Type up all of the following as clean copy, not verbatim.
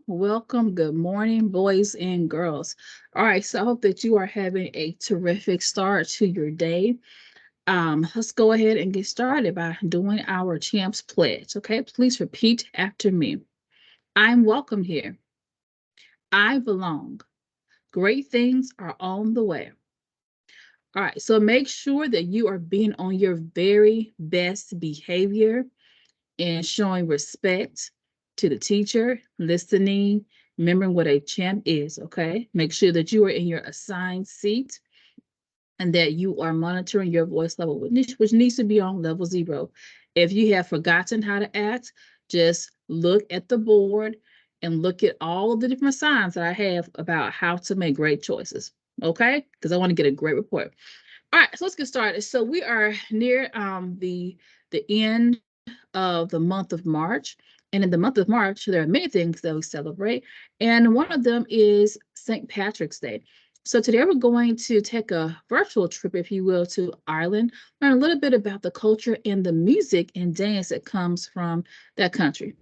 Welcome. Good morning, boys and girls. All right, so I hope that you are having a terrific start to your day. Let's go ahead and get started by doing our champs pledge. Okay, please repeat after me. I'm welcome here. I belong. Great things are on the way. All right, so make sure that you are being on your very best behavior and showing respect to the teacher, listening, remembering what a champ is, okay? Make sure that you are in your assigned seat and that you are monitoring your voice level, which needs to be on level 0. If you have forgotten how to act, just look at the board and look at all of the different signs that I have about how to make great choices, okay? Because I want to get a great report. All right, so let's get started. So we are near the end of the month of March. And in the month of March, there are many things that we celebrate. And one of them is St. Patrick's Day. So today we're going to take a virtual trip, if you will, to Ireland, learn a little bit about the culture and the music and dance that comes from that country.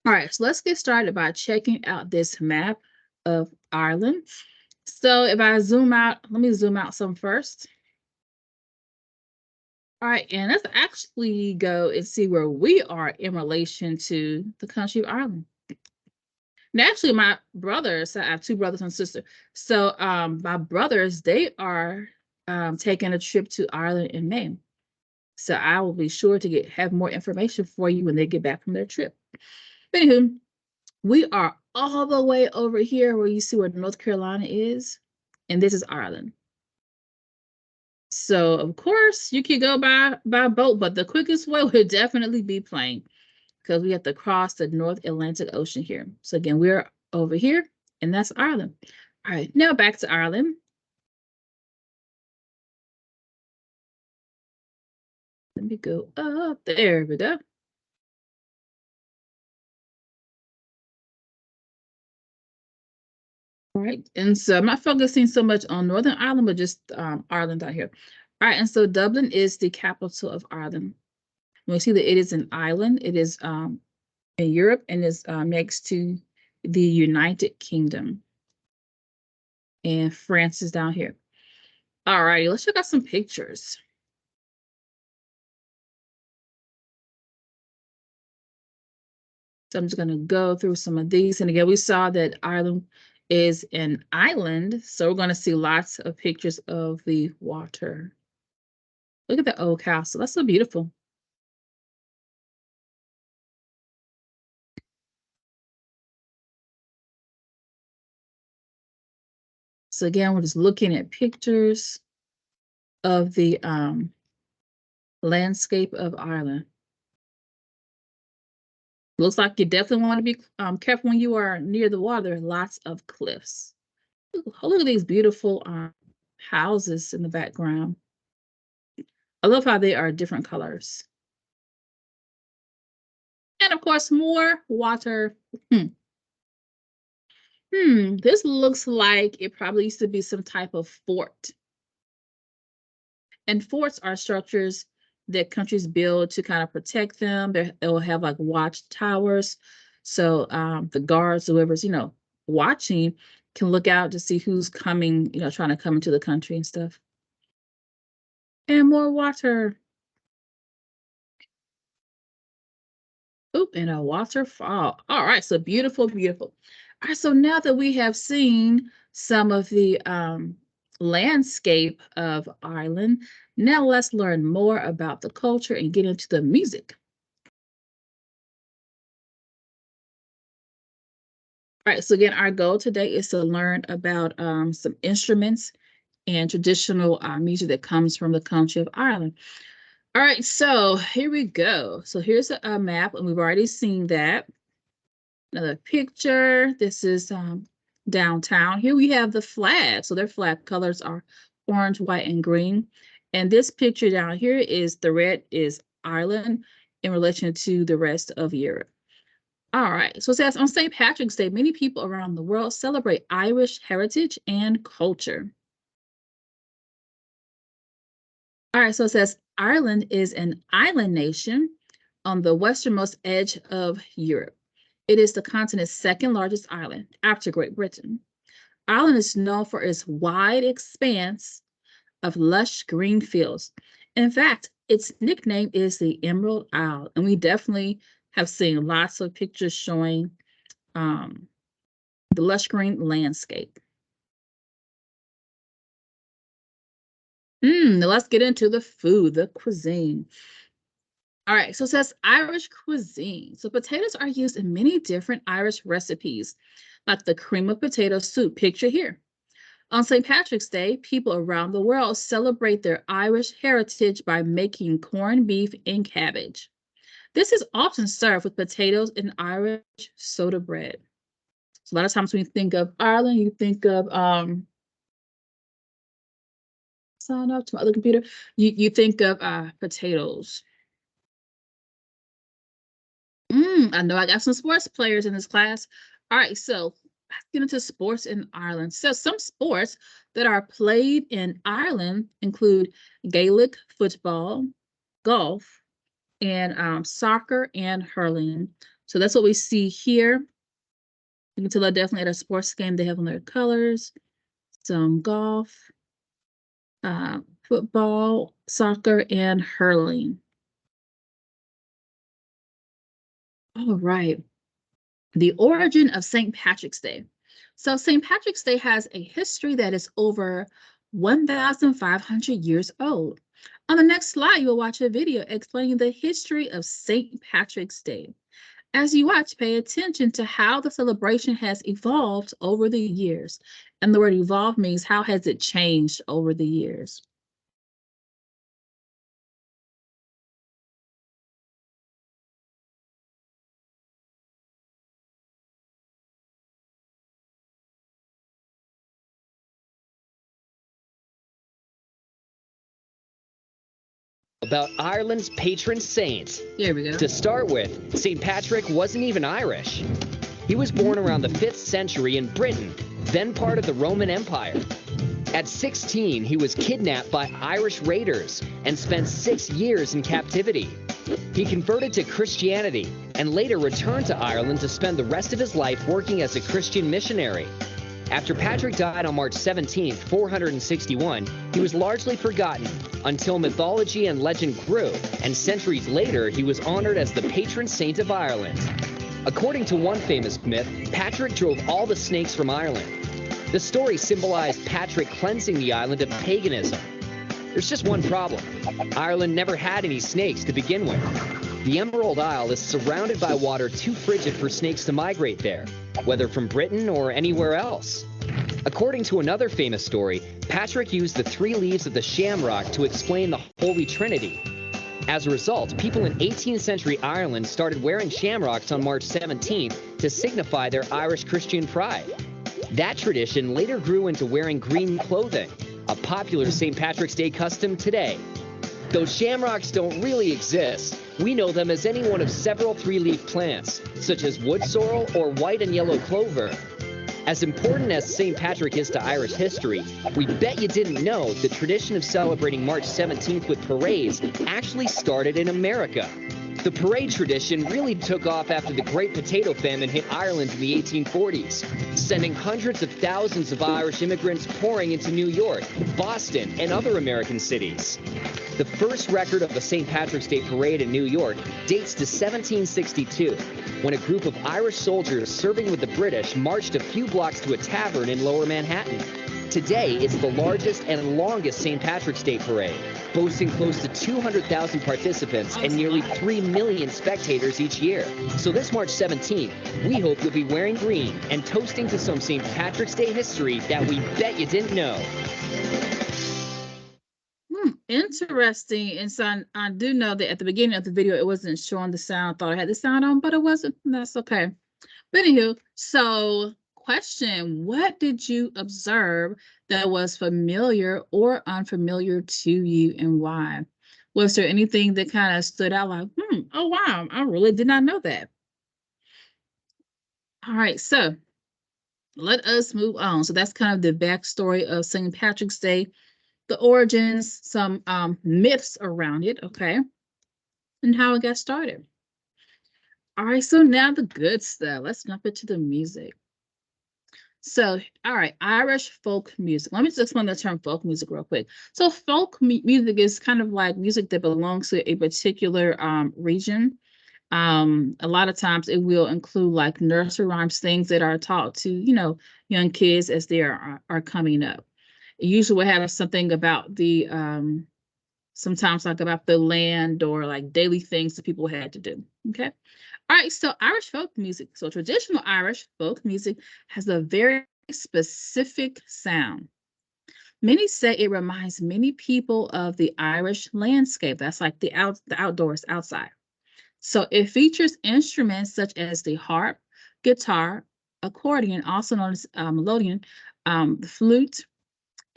All right, so let's get started by checking out this map of Ireland. So if I zoom out, let me zoom out some first. All right, and let's actually go and see where we are in relation to the country of Ireland. Now, actually, my brothers, I have two brothers and sister. So my brothers, they are taking a trip to Ireland in May. So I will be sure to have more information for you when they get back from their trip. But anywho, we are all the way over here where you see where North Carolina is, and this is Ireland. So of course you could go by boat, but the quickest way would definitely be plane because we have to cross the North Atlantic Ocean here. So again, we're over here, and that's Ireland. All right, now back to Ireland. Let me go up. There we go. All right, and so I'm not focusing so much on Northern Ireland, but just Ireland out here. All right, and so Dublin is the capital of Ireland. We see that it is an island. It is in Europe and is next to the United Kingdom. And France is down here. All righty, let's check out some pictures. So I'm just going to go through some of these. And again, we saw that Ireland is an island. So we're going to see lots of pictures of the water. Look at the old castle. That's so beautiful. So again, we're just looking at pictures of the landscape of Ireland. Looks like you definitely want to be careful when you are near the water. There are lots of cliffs. Look at these beautiful houses in the background. I love how they are different colors. And of course, more water. This looks like it probably used to be some type of fort. And forts are structures that countries build to kind of protect them. They'll have like watchtowers. So the guards, whoever's, watching can look out to see who's coming, trying to come into the country and stuff. And more water. Oop, and a waterfall. All right, so beautiful, beautiful. All right, so now that we have seen some of the landscape of Ireland, now let's learn more about the culture and get into the music. All right, so again, our goal today is to learn about some instruments and traditional music that comes from the country of Ireland. All right, so here we go. So here's a map, and we've already seen that. Another picture. This is downtown. Here we have the flag. So their flag colors are orange, white, and green. And this picture down here is the red is Ireland in relation to the rest of Europe. All right. So it says on St. Patrick's Day, many people around the world celebrate Irish heritage and culture. All right. So it says Ireland is an island nation on the westernmost edge of Europe. It is the continent's second largest island after Great Britain. Ireland is known for its wide expanse of lush green fields. In fact, its nickname is the Emerald Isle, and we definitely have seen lots of pictures showing the lush green landscape. Now let's get into the food, the cuisine. All right, so it says Irish cuisine. So potatoes are used in many different Irish recipes, like the cream of potato soup picture here. On St. Patrick's Day, people around the world celebrate their Irish heritage by making corned beef and cabbage. This is often served with potatoes and Irish soda bread. So a lot of times when you think of Ireland, you think of sign up to my other computer. You think of potatoes. I know I got some sports players in this class. All right, so let's get into sports in Ireland. So some sports that are played in Ireland include Gaelic football, golf, and soccer and hurling. So that's what we see here. You can tell that definitely at a sports game they have on their colors. Some golf, football, soccer, and hurling. All right. The origin of St. Patrick's Day. So St. Patrick's Day has a history that is over 1,500 years old. On the next slide, you'll watch a video explaining the history of St. Patrick's Day. As you watch, pay attention to how the celebration has evolved over the years. And the word evolve means how has it changed over the years? About Ireland's patron saint. Here we go. To start with, St. Patrick wasn't even Irish. He was born around the 5th century in Britain, then part of the Roman Empire. At 16, he was kidnapped by Irish raiders and spent 6 years in captivity. He converted to Christianity and later returned to Ireland to spend the rest of his life working as a Christian missionary. After Patrick died on March 17, 461, he was largely forgotten until mythology and legend grew, and centuries later he was honored as the patron saint of Ireland. According to one famous myth, Patrick drove all the snakes from Ireland. The story symbolized Patrick cleansing the island of paganism. There's just one problem. Ireland never had any snakes to begin with. The Emerald Isle is surrounded by water too frigid for snakes to migrate there, whether from Britain or anywhere else. According to another famous story, Patrick used the 3 leaves of the shamrock to explain the Holy Trinity. As a result, people in 18th century Ireland started wearing shamrocks on March 17th to signify their Irish Christian pride. That tradition later grew into wearing green clothing, a popular St. Patrick's Day custom today. Though shamrocks don't really exist, we know them as any one of several 3-leaf plants, such as wood sorrel or white and yellow clover. As important as St. Patrick is to Irish history, we bet you didn't know the tradition of celebrating March 17th with parades actually started in America. The parade tradition really took off after the Great Potato Famine hit Ireland in the 1840s, sending hundreds of thousands of Irish immigrants pouring into New York, Boston, and other American cities. The first record of the St. Patrick's Day parade in New York dates to 1762, when a group of Irish soldiers serving with the British marched a few blocks to a tavern in Lower Manhattan. Today, it's the largest and longest St. Patrick's Day parade, boasting close to 200,000 participants and nearly 3 million spectators each year. So this March 17th, we hope you'll be wearing green and toasting to some St. Patrick's Day history that we bet you didn't know. Interesting. And so I do know that at the beginning of the video, it wasn't showing the sound. I thought I had the sound on, but it wasn't. That's okay. But anywho, so question, what did you observe that was familiar or unfamiliar to you and why? Was there anything that kind of stood out like, oh wow, I really did not know that. All right, so let us move on. So that's kind of the backstory of St. Patrick's Day, the origins, some myths around it, okay, and how it got started. All right, so now the good stuff. Let's jump into the music. So, all right, Irish folk music. Let me just explain the term folk music real quick. So, folk music is kind of like music that belongs to a particular region. A lot of times it will include like nursery rhymes, things that are taught to, young kids as they are coming up. It usually will have something about the sometimes like about the land or like daily things that people had to do. Okay. All right, so Irish folk music. So traditional Irish folk music has a very specific sound. Many say it reminds many people of the Irish landscape. That's like the outdoors, outside. So it features instruments such as the harp, guitar, accordion, also known as melodeon, the flute,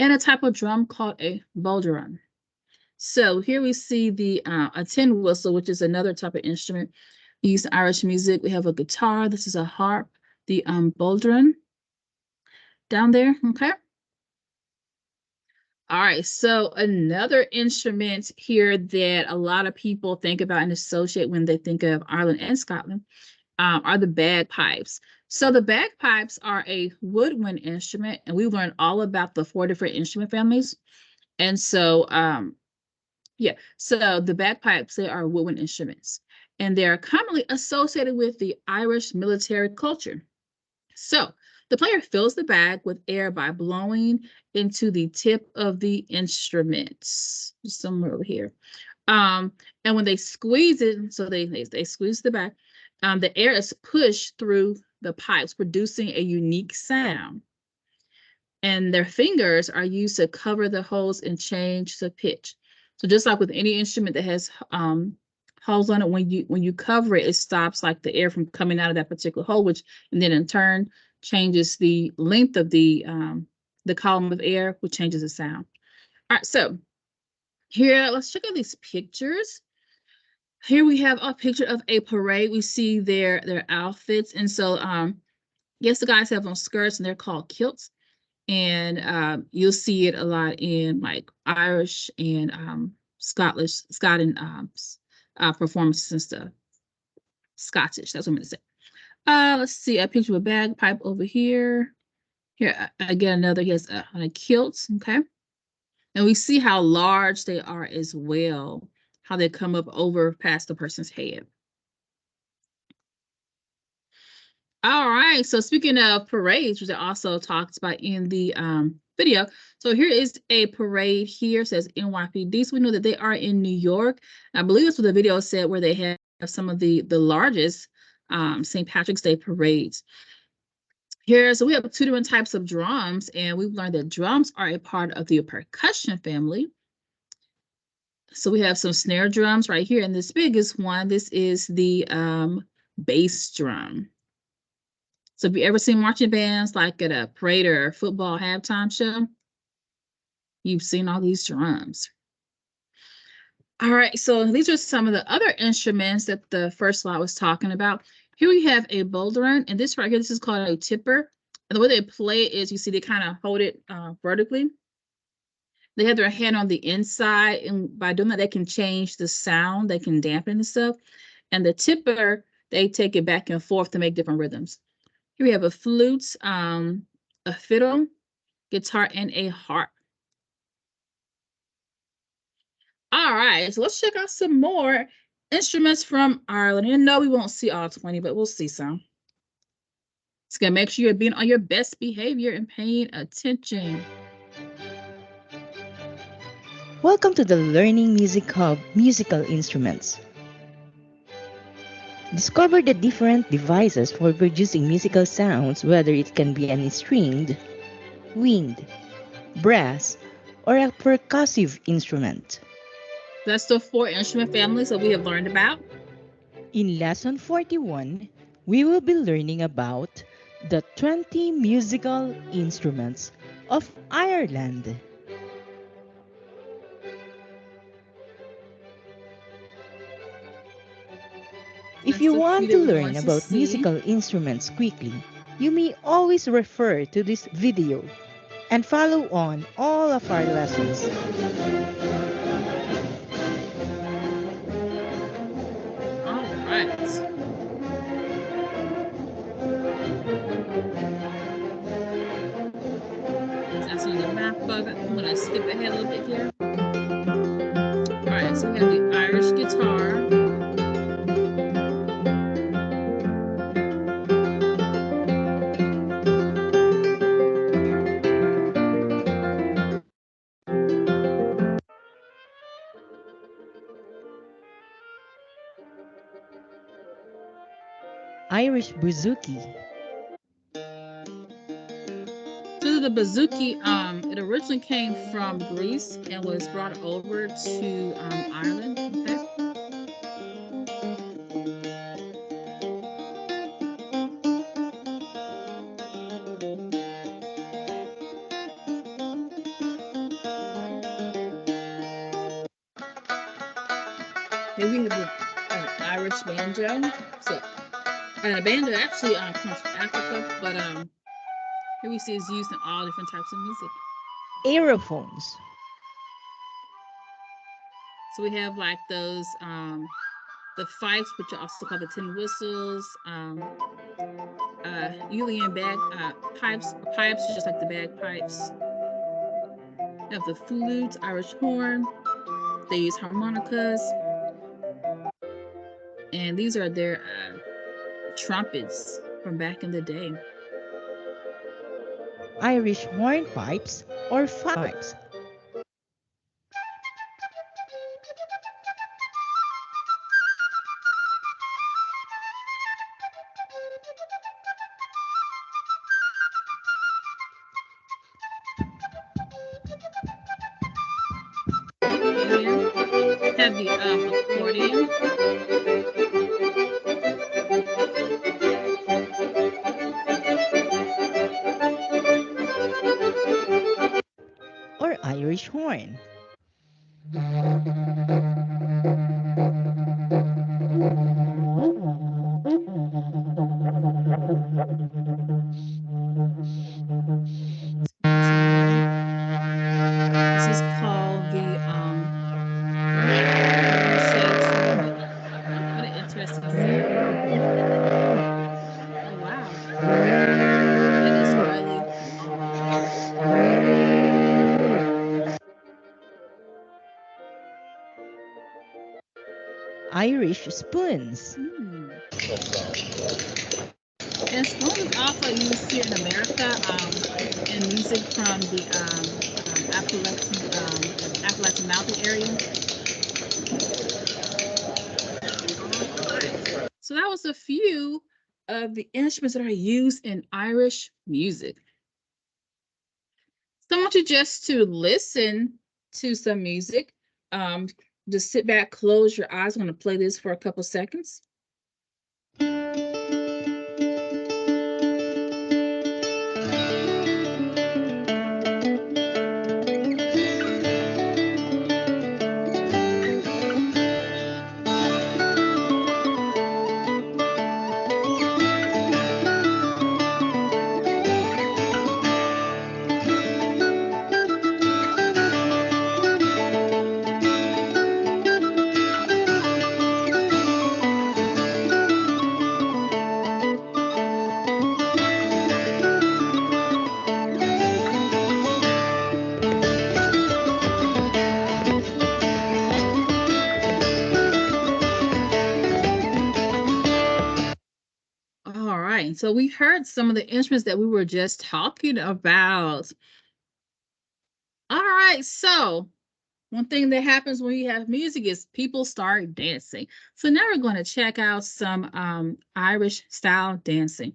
and a type of drum called a bodhrán. So here we see the a tin whistle, which is another type of instrument used in Irish music. We have a guitar. This is a harp, the bodhrán down there. Okay. All right. So another instrument here that a lot of people think about and associate when they think of Ireland and Scotland are the bagpipes. So the bagpipes are a woodwind instrument, and we learned all about the 4 different instrument families. And so yeah, so the bagpipes, they are woodwind instruments, and they are commonly associated with the Irish military culture. So the player fills the bag with air by blowing into the tip of the instruments, somewhere over here. And when they squeeze it, so they squeeze the bag, the air is pushed through the pipes, producing a unique sound. And their fingers are used to cover the holes and change the pitch. So just like with any instrument that has holes on it, when you cover it, it stops like the air from coming out of that particular hole, which and then in turn changes the length of the column of air, which changes the sound. All right, so here, let's check out these pictures. Here we have a picture of a parade. We see their outfits, and so yes, the guys have on skirts, and they're called kilts. And you'll see it a lot in like Irish and Scottish performances and stuff. Scottish, that's what I'm gonna say. Let's see a picture of a bagpipe over here. Here again, another. He has a kilt. Okay, and we see how large they are as well. How they come up over past the person's head. All right. So speaking of parades, which I also talked about in the video. So here is a parade here. It says NYPD. So we know that they are in New York. I believe that's what the video said, where they have some of the largest St. Patrick's Day parades. Here, so we have 2 different types of drums, and we've learned that drums are a part of the percussion family. So we have some snare drums right here, and this biggest one, this is the bass drum. So have you ever seen marching bands like at a parade or a football halftime show? You've seen all these drums. All right, so these are some of the other instruments that the first slide was talking about. Here we have a bodhrán, and this right here, this is called a tipper. And the way they play it is, you see, they kind of hold it vertically. They have their hand on the inside, and by doing that, they can change the sound. They can dampen the stuff. And the tipper, they take it back and forth to make different rhythms. Here we have a flute, a fiddle, guitar, and a harp. All right, so let's check out some more instruments from Ireland. And no, we won't see all 20, but we'll see some. It's gonna make sure you're being on your best behavior and paying attention. Welcome to the Learning Music Hub Musical Instruments. Discover the different devices for producing musical sounds, whether it can be an stringed, wind, brass, or a percussive instrument. That's the 4 instrument families that we have learned about. In Lesson 41, we will be learning about the 20 musical instruments of Ireland. If you want to learn about musical instruments quickly, you may always refer to this video and follow on all of our lessons. All right. That's on the map of it. I'm going to skip ahead a little bit here. All right, so we have the Irish guitar. Irish bouzouki. So the bouzouki, it originally came from Greece and was brought over to Ireland. Okay. Here we have the Irish banjo. So, banjo actually comes from Africa, but here we see it's used in all different types of music. Aerophones. So we have like those the fifes, which are also called the tin whistles, uilleann pipes, just like the bagpipes. We have the flute, Irish horn. They use harmonicas, and these are their trumpets from back in the day. Irish hornpipes or fifes. Here have the accordion. Or Irish horn. This is called the what an interesting sound. Oh wow. That is really Irish spoons. And spoons also used here in America in music from the Appalachian Mountain area. So that was a few of the instruments that are used in Irish music. So I want you just to listen to some music. Just sit back, close your eyes. I'm going to play this for a couple seconds. All right, so we heard some of the instruments that we were just talking about. All right, so one thing that happens when you have music is people start dancing. So now we're going to check out some Irish style dancing.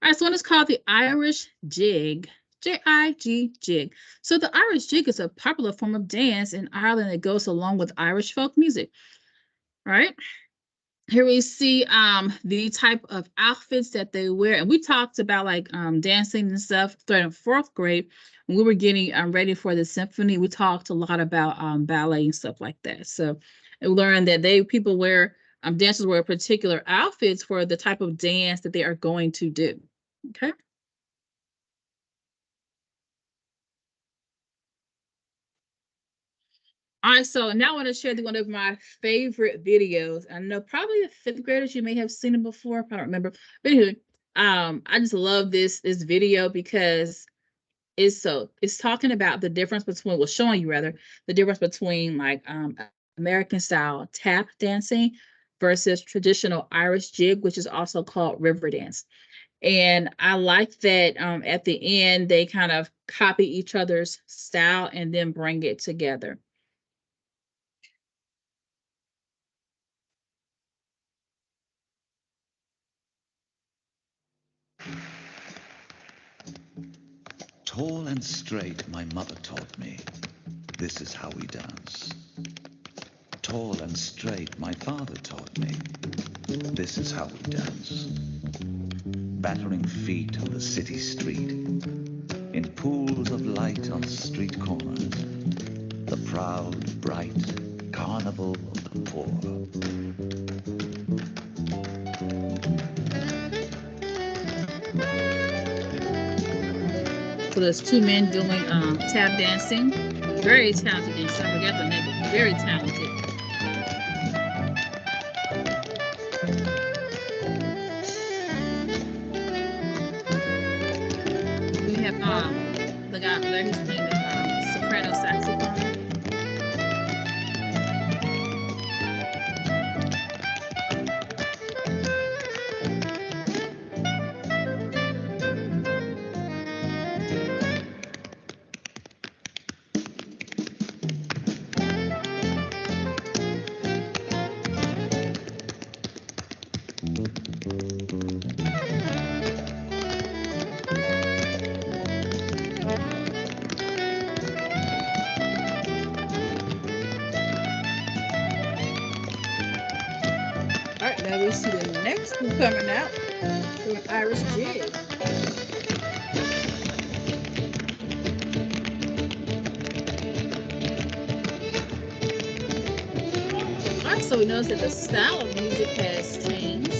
All right, so one is called the Irish jig. J-I-G, jig. So the Irish jig is a popular form of dance in Ireland that goes along with Irish folk music. All right. Here we see the type of outfits that they wear. And we talked about like dancing and stuff third and fourth grade. When we were getting ready for the symphony, we talked a lot about ballet and stuff like that. So we learned that people wear, dancers wear particular outfits for the type of dance that they are going to do. Okay. All right, so now I want to share one of my favorite videos. I know probably the fifth graders, you may have seen it before, I don't remember. But anyway, I just love this video because it's talking about the difference between, well, showing you rather, the difference between like American style tap dancing versus traditional Irish jig, which is also called river dance. And I like that at the end they kind of copy each other's style and then bring it together. Tall and straight, my mother taught me. This is how we dance. Tall and straight, my father taught me. This is how we dance. Battering feet on the city street, in pools of light on street corners, the proud, bright carnival of the poor. So there's two men doing tap dancing. Very talented dancer. I forgot the name, but very talented. We have the guy there, he's playing the soprano saxophone. All right, now we see the next one coming out for an Irish jig. All right, so we notice that the style of music has changed.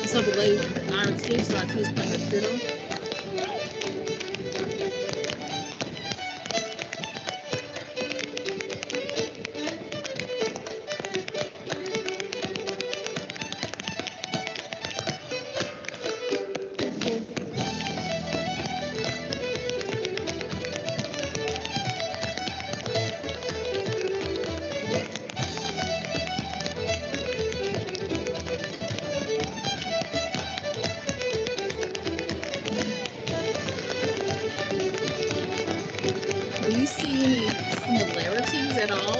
So the lady with the Irish jig, so I choose playing the fiddle. Do you see any similarities at all?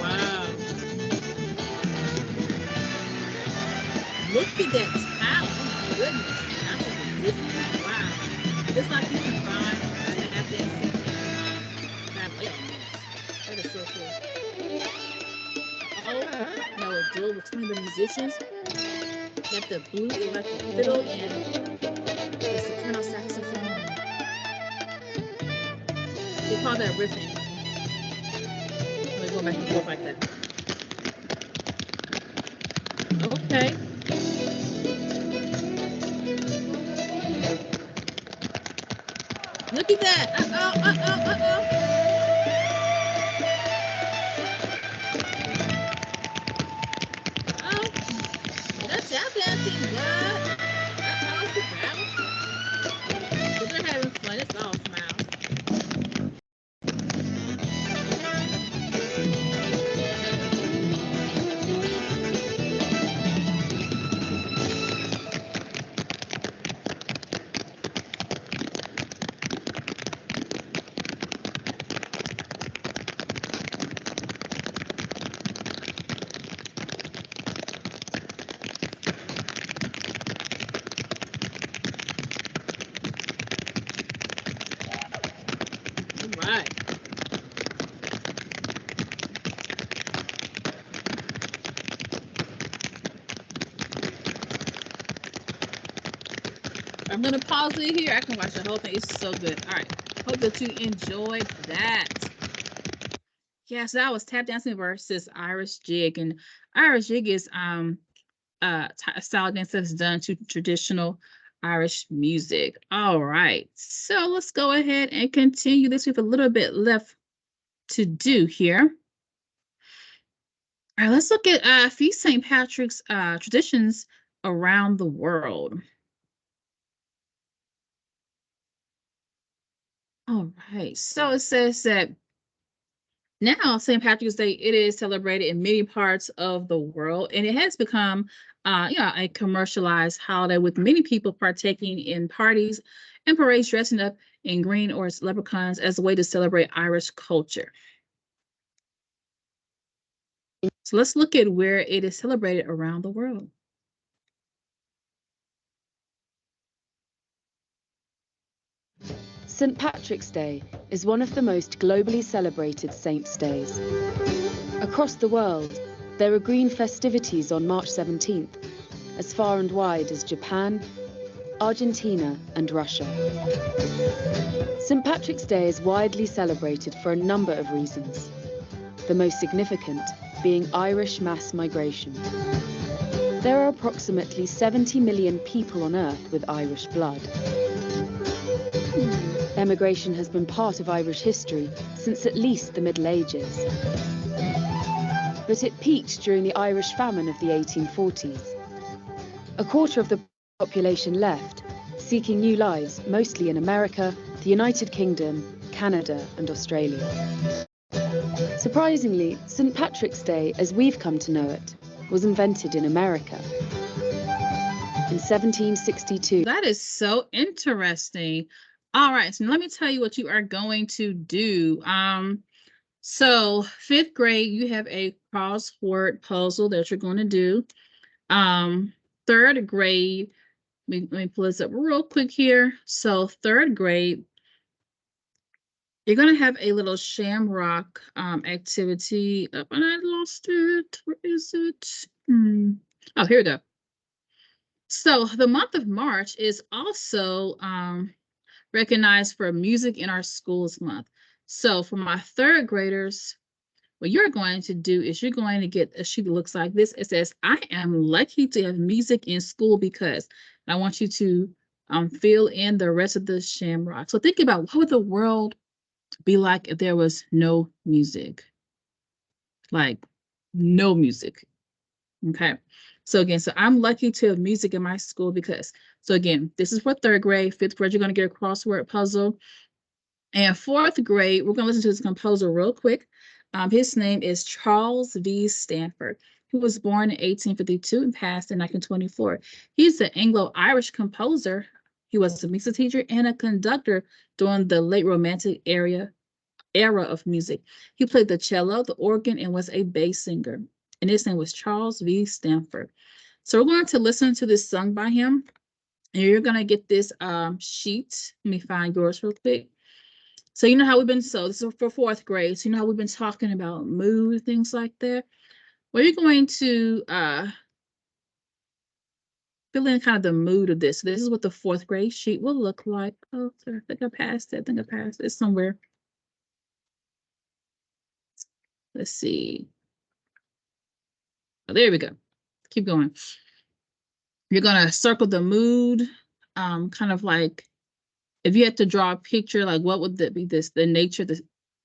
Wow. Look at that talent. Oh my goodness. That's a different. Wow. It's like you can find tap dancing ballet. That is so cool. Oh, no, a duel between the musicians. Got the blue electric fiddle and the soprano saxophone. They call that riffing. Let me go back and forth like that. Okay. Look at that. Oh, that's tap dancing, what? But they're having fun. It's all smiles. I'm gonna pause it here. I can watch the whole thing. It's so good. All right. Hope that you enjoyed that. Yes, that was tap dancing versus Irish jig, and Irish jig is style dance that's done to traditional Irish music. All right, so let's go ahead and continue this. We have a little bit left to do here. All right, let's look at a few St. Patrick's traditions around the world. All right, so it says that now St. Patrick's Day, it is celebrated in many parts of the world, and it has become a commercialized holiday with many people partaking in parties and parades dressing up in green or leprechauns as a way to celebrate Irish culture. So let's look at where it is celebrated around the world. St. Patrick's Day is one of the most globally celebrated saints' days. Across the world, there are green festivities on March 17th, as far and wide as Japan, Argentina, and Russia. St. Patrick's Day is widely celebrated for a number of reasons, the most significant being Irish mass migration. There are approximately 70 million people on Earth with Irish blood. Emigration has been part of Irish history since at least the Middle Ages. But it peaked during the Irish famine of the 1840s. A quarter of the population left, seeking new lives, mostly in America, the United Kingdom, Canada, and Australia. Surprisingly, St. Patrick's Day, as we've come to know it, was invented in America. In 1762. That is so interesting. All right, so let me tell you what you are going to do. So 5th grade, you have a crossword puzzle that you're going to do. 3rd grade, let me pull this up real quick here. So 3rd grade, you're going to have a little shamrock activity. And I lost it. Where is it? Oh, here we go. So the month of March is also recognized for Music in Our Schools Month. So for my 3rd graders, what you're going to do is you're going to get a sheet that looks like this. It says, I am lucky to have music in school because I want you to fill in the rest of the shamrock. So think about what would the world be like if there was no music? Like no music. Okay. So again, so I'm lucky to have music in my school because, so again, this is for 3rd grade. 5th grade, you're going to get a crossword puzzle. And 4th grade, we're going to listen to this composer real quick. His name is Charles V. Stanford, who was born in 1852 and passed in 1924. He's an Anglo-Irish composer. He was a music teacher and a conductor during the late Romantic era of music. He played the cello, the organ, and was a bass singer. And his name was Charles V. Stanford. So we're going to listen to this sung by him. And you're going to get this sheet. Let me find yours real quick. So you know how we've been, so this is for 4th grade. So you know how we've been talking about mood, things like that. Well, you're going to fill in kind of the mood of this. So this is what the 4th grade sheet will look like. Oh, sorry, I think I passed it. I think I passed it somewhere. Let's see. Oh, there we go. Keep going. You're going to circle the mood, kind of like if you had to draw a picture, like what would that be? The nature, that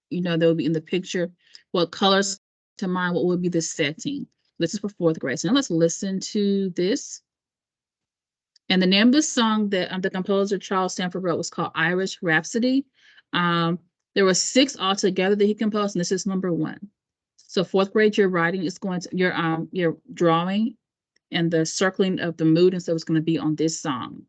would be in the picture. What colors to mind? What would be the setting? This is for 4th grade. So now let's listen to this. And the name of the song that the composer Charles Stanford wrote was called Irish Rhapsody. There were 6 altogether that he composed, and this is number 1. So 4th grade, your writing is going to your drawing and the circling of the mood, and so it's going to be on this song.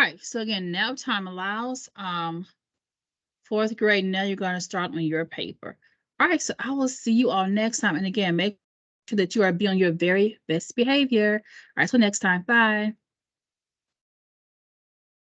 right, so again, now time allows. Fourth grade, now you're going to start on your paper. All right, so I will see you all next time. And again, make sure that you are being on your very best behavior. All right, so next time, bye.